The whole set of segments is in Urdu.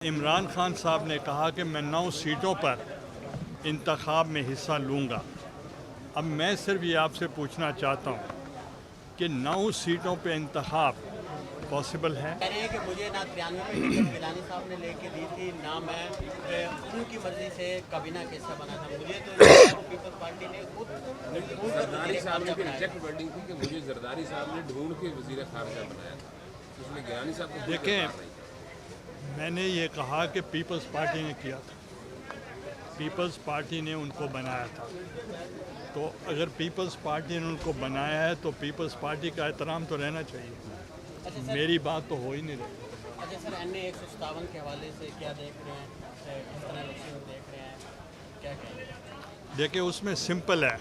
عمران خان صاحب نے کہا کہ میں 9 سیٹوں پر انتخاب میں حصہ لوں گا۔ اب میں صرف یہ آپ سے پوچھنا چاہتا ہوں کہ 9 سیٹوں پہ انتخاب پاسبل ہے؟ کہہ رہے ہیں کہ مجھے نہ 93 میں گیلانی صاحب نے لے کے دی تھی، نہ میں ان کی مرضی سے کابینہ کا حصہ بنا تھا۔ مجھے تو پیپلز پارٹی نے خود زرداری صاحب نے ریجیکٹ ورڈنگ تھی کہ مجھے زرداری صاحب نے ڈھونڈ کے وزیر خارجہ بنایا تھا، اس میں گیلانی صاحب کو دیکھیں، میں نے یہ کہا کہ پیپلز پارٹی نے کیا تھا، پیپلز پارٹی نے ان کو بنایا تھا، تو اگر پیپلز پارٹی نے ان کو بنایا ہے تو پیپلز پارٹی کا احترام تو رہنا چاہیے۔ میری بات تو ہو ہی نہیں رہی۔ اچھا سر، NA 157 کے حوالے سے کیا دیکھ رہے ہیں، کس طرح الیکشن دیکھ رہے ہیں، کیا کہیں گے؟ دیکھیں، اس میں سمپل ہے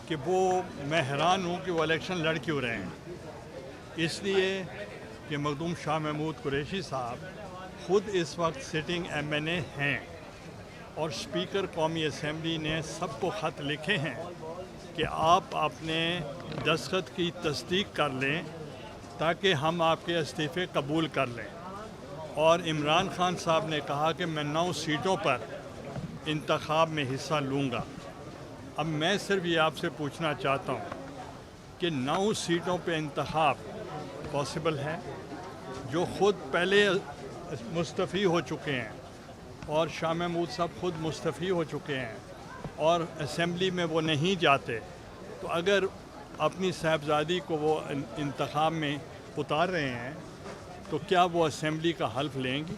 کہ میں حیران ہوں کہ وہ الیکشن لڑ کیوں رہے ہیں۔ اس لیے کہ مخدوم شاہ محمود قریشی صاحب خود اس وقت سٹنگ MNA ہیں اور اسپیکر قومی اسمبلی نے سب کو خط لکھے ہیں کہ آپ اپنے دستخط کی تصدیق کر لیں تاکہ ہم آپ کے استعفے قبول کر لیں۔ اور عمران خان صاحب نے کہا کہ میں 9 سیٹوں پر انتخاب میں حصہ لوں گا۔ اب میں صرف یہ آپ سے پوچھنا چاہتا ہوں کہ 9 سیٹوں پہ انتخاب پاسبل ہے؟ جو خود پہلے مستعفی ہو چکے ہیں اور شاہ محمود صاحب خود مستعفی ہو چکے ہیں اور اسمبلی میں وہ نہیں جاتے، تو اگر اپنی صاحبزادی کو وہ انتخاب میں اتار رہے ہیں تو کیا وہ اسمبلی کا حلف لیں گی؟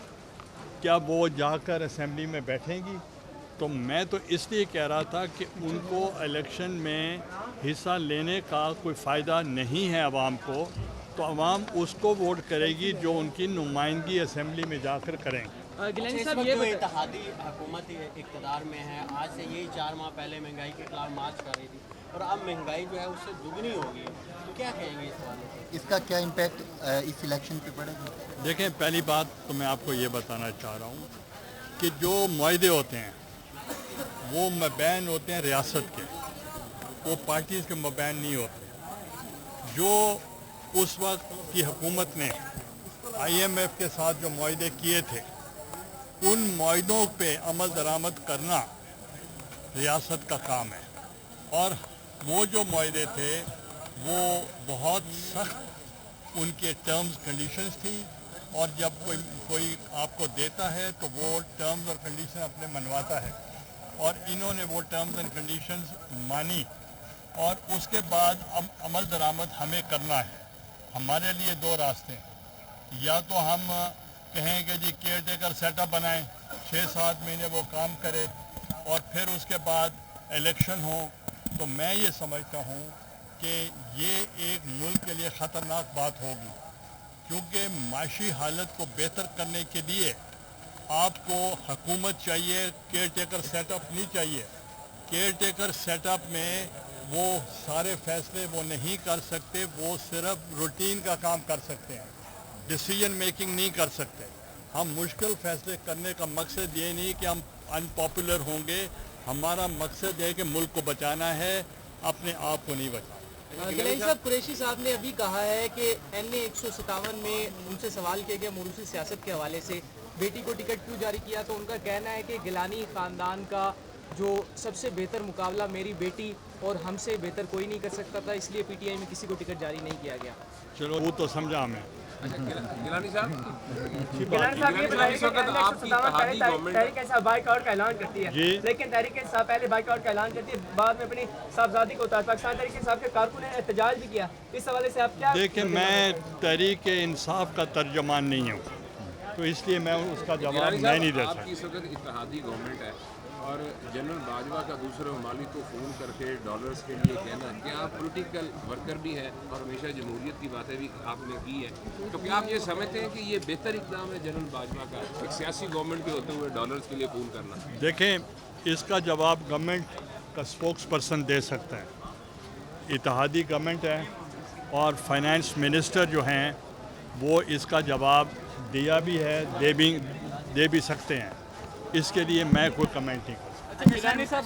کیا وہ جا کر اسمبلی میں بیٹھیں گی؟ تو میں تو اس لیے کہہ رہا تھا کہ ان کو الیکشن میں حصہ لینے کا کوئی فائدہ نہیں ہے عوام کو، تو عوام اس کو ووٹ کرے گی جو ان کی نمائندگی اسمبلی میں جا کر کریں گے۔ گیلانی صاحب، یہ اتحادی حکومت اقتدار میں ہے، آج سے یہی 4 ماہ پہلے مہنگائی کے خلاف مارچ کر رہی تھی اور اب مہنگائی جو ہے اس سے دگنی ہو گئی، تو کیا کہیں گے اس حوالے سے؟ اس کا کیا امپیکٹ اس الیکشن پہ پڑے گا؟ دیکھیں، پہلی بات تو میں آپ کو یہ بتانا چاہ رہا ہوں کہ جو معاہدے ہوتے ہیں وہ مبین ہوتے ہیں ریاست کے، وہ پارٹیز کے مبین نہیں ہوتے۔ جو اس وقت کی حکومت نے IMF کے ساتھ جو معاہدے کیے تھے، ان معاہدوں پہ عمل درآمد کرنا ریاست کا کام ہے، اور وہ جو معاہدے تھے وہ بہت سخت ان کے ٹرمز کنڈیشنز تھیں، اور جب کوئی آپ کو دیتا ہے تو وہ ٹرمز اور کنڈیشن اپنے منواتا ہے، اور انہوں نے وہ ٹرمز اینڈ کنڈیشنز مانی، اور اس کے بعد عمل درآمد ہمیں کرنا ہے۔ ہمارے لیے 2 راستے ہیں، یا تو ہم کہیں کہ جی کیئر ٹیکر سیٹ اپ بنائیں، 6-7 مہینے وہ کام کرے اور پھر اس کے بعد الیکشن ہو، تو میں یہ سمجھتا ہوں کہ یہ ایک ملک کے لیے خطرناک بات ہوگی، کیونکہ معاشی حالت کو بہتر کرنے کے لیے آپ کو حکومت چاہیے، کیئر ٹیکر سیٹ اپ نہیں چاہیے۔ کیئر ٹیکر سیٹ اپ میں وہ سارے فیصلے وہ نہیں کر سکتے، وہ صرف روٹین کا کام کر سکتے ہیں، ڈیسیجن میکنگ نہیں کر سکتے۔ ہم مشکل فیصلے کرنے کا مقصد یہ نہیں کہ ہم ان پاپولر ہوں گے، ہمارا مقصد ہے کہ ملک کو بچانا ہے، اپنے آپ کو نہیں بچانا۔ گیلانی صاحب، قریشی صاحب نے ابھی کہا ہے کہ NA 157 میں ان سے سوال کیا گیا موروثی سیاست کے حوالے سے، بیٹی کو ٹکٹ کیوں جاری کیا، تو ان کا کہنا ہے کہ گیلانی خاندان کا جو سب سے بہتر مقابلہ میری بیٹی اور ہم سے بہتر کوئی نہیں کر سکتا تھا، اس لیے PTI میں کسی کو ٹکٹ جاری نہیں کیا گیا۔ چلو، وہ تو سمجھا ہمیں۔ گیلانی صاحب تحریک انصاف بائیک آؤٹ کا اعلان کرتی ہے، لیکن تحریک انصاف پہلے بائیک آؤٹ کا اعلان کرتی ہے، بعد میں اپنی صاحبزادی کو اتارتا ہے۔ پاکستان تحریک انصاف کے کارکن نے احتجاج بھی کیا، اس حوالے سے آپ کیا؟ دیکھیں، میں تحریک انصاف کا ترجمان نہیں ہوں، تو اس لیے میں اس کا جواب میں نہیں دے آپ سکتا۔ کی اس وقت اتحادی گورنمنٹ ہے اور جنرل باجوہ کا دوسرے ممالک کو فون کر کے ڈالرز کے لیے کہنا کہ آپ پولیٹیکل ورکر بھی ہیں اور ہمیشہ جمہوریت کی باتیں بھی آپ نے کی ہے، تو کیا آپ یہ سمجھتے ہیں کہ یہ بہتر اقدام ہے جنرل باجوہ کا، ایک سیاسی گورنمنٹ کے ہوتے ہوئے ڈالرز کے لیے فون کرنا؟ دیکھیں، اس کا جواب گورنمنٹ کا اسپوکس پرسن دے سکتا ہے، اتحادی گورنمنٹ ہے، اور فائنانس منسٹر جو ہیں وہ اس کا جواب دیا بھی ہے، دے بھی سکتے ہیں، اس کے لیے میں کوئی کمنٹ نہیں کر سکتا۔ گیلانی صاحب